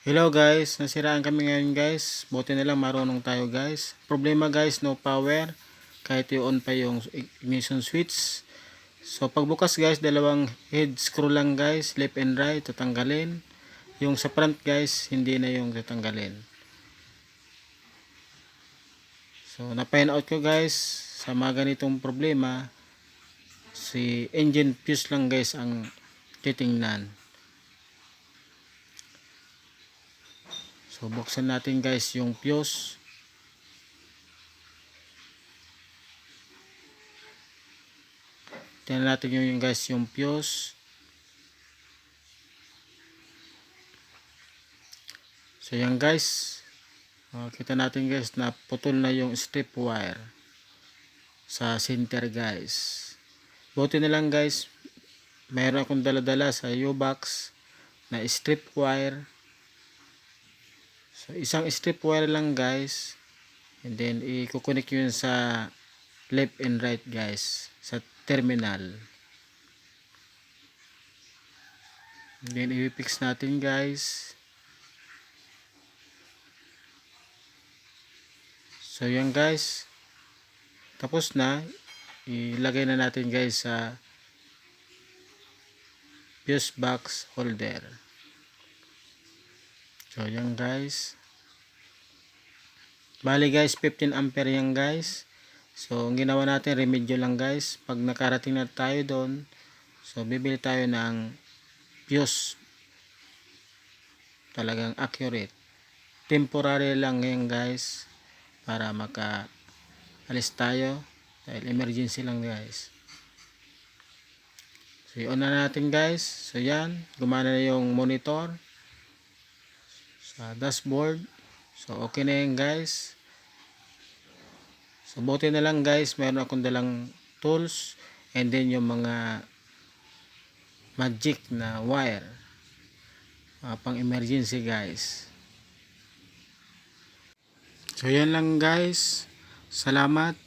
Hello guys, nasiraan kami ngayon guys. Buti na lang marunong tayo guys. Problema guys, no power. Kahit i-on pa yung ignition switch. So pagbukas guys, dalawang head screw lang guys, left and right, tatanggalin. Yung sa front guys, hindi na yung tatanggalin. So na-find out ko guys, sa mga ganitong problema, si engine fuse lang guys ang titingnan. So buksan natin guys yung fuse. Tingnan natin yung guys yung fuse. So yan guys. Kita natin guys na putol na yung strip wire sa center guys. Buti na lang guys, mayroon akong dala-dala sa U-box na strip wire. So isang strip wire lang guys. And then i-connect yun sa left and right guys, sa terminal. And then i-fix natin guys. So yan guys, tapos na. Ilagay na natin guys sa fuse box holder. So yan guys, bali guys 15 ampere yan guys. So ang ginawa natin, remedyo lang guys. Pag nakarating na tayo doon, so bibili tayo ng fuse talagang accurate. Temporary lang yan guys, para maka alis tayo dahil emergency lang guys. So i-on na natin guys. So yan, gumana na yung monitor sa dashboard. So okay na yan guys. So buti na lang guys, meron akong dalang tools and then yung mga magic na wire, pang emergency guys. So yan lang guys, salamat.